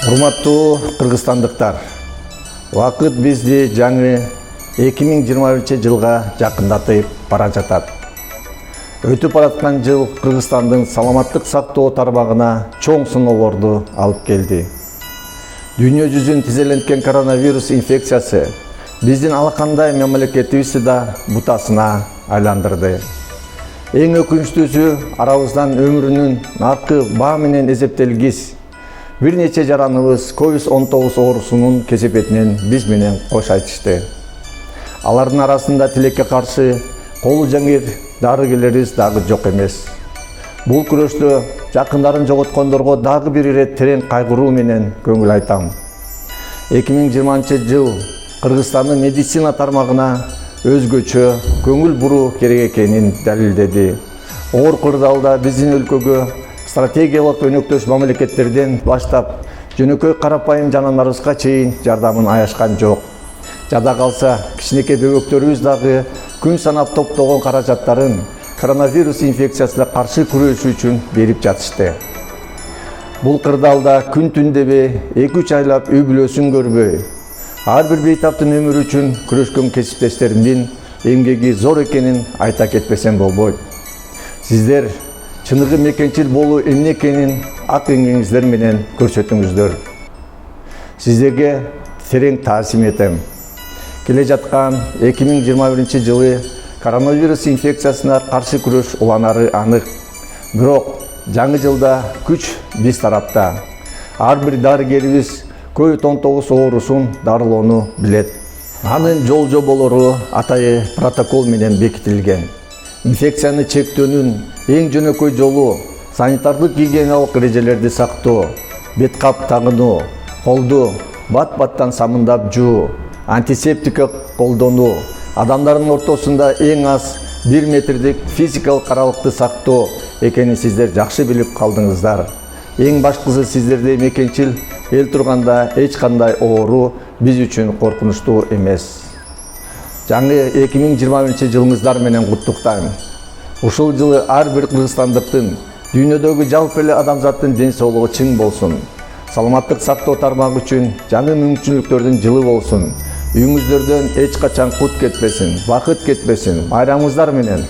Урматтуу кыргызстандыктар, вакыт бизди жаңы 2021-жылга жакындатып бара жатат. Өтүп бараткан жыл Кыргызстандын саламаттык сактоо тармагына чоң сыноолорду алып келди. Дүйнө жүзүн тизеленткен коронавирус инфекциясы биздин алакандай мамлекетибизди да бутасына айландырды. Эң өкүнүчтүүсү, арабыздан өмүрүнүн наркы баа менен эсептелгис бир нече жараныбыз COVID-19 оорусунун кесепетинен биз менен кош айтышты. Алардын арасында тилекке каршы колу жеңир дарыгерлерибиз дагы жок эмес. Бул күрөштө жакындарын жоготкондорго дагы бир ирет терең кайгыруу менен көңүл айтам. 2020 жыл Кыргызстандын медицина тармагына өзгөчө көңүл буруу керек экенин далилдеди. Оор кырдаалда биздин өлкөгө стратегиялык өнөктөш мамлекеттерден баштап жөнөкөй карапайым жанандарыбызга чейин жардамын аяшкан жок. Жада калса кичинекей бөбөктөрүбүз дагы күн санап топтогон каражаттарын коронавирус инфекциясына каршы күрөшүү үчүн берип жатышты. Бул кырдаалда күн түн дебей 2-3 айлап үй бүлөсүн көрбөй, ар бир бейтаптын өмүрү үчүн күрөшкөн кесиптештеримдин эмгеги зор экенин айта кетпесем болбойт. Сиздер чыныгы мекенчил болуу эмне экенин ак эңиңиздер менен көрсөтүңүздөр. Сиздерге терең таасим этем. Келе жаткан 2021 жылы коронавирус инфекциясына каршы күрөш уланары анык. Бирок жаңы жылда күч биз тарапта. Ар бир дарыгерибиз COVID-19 оорусун дарылоону билет. Анын жол жоболору атайы протокол менен бекитилген. Инфекцияны чектөөнүн эң жөнөкөй жолу санитардык гигиеналык эрежелерди сактоо, бет кап тагынуу, колду бат-баттан самындап жуу, антисептика колдонуу, адамдардын ортосунда эң аз 1 метрдик физикалык аралыкты сактоо экенин сиздер жакшы билип калдыңыздар. Эң башкысы сиздерде мекенчил эл турганда эч кандай оору биз үчүн коркунучтуу эмес. Жаңы 2021 жылыңыздар менен куттуктайм. Ушул жылы ар бир кыргызстандыктын, дүйнөдөгү жалпы эле адамзаттын ден соолугу чың болсун. Саламаттык сактоо тармагы үчүн жаңы мүмкүнчүлүктөрдүн жылы болсун. Үйүңүздөрдөн эч качан кут кетпесин, бакыт кетпесин. Байрамыңыздар менен.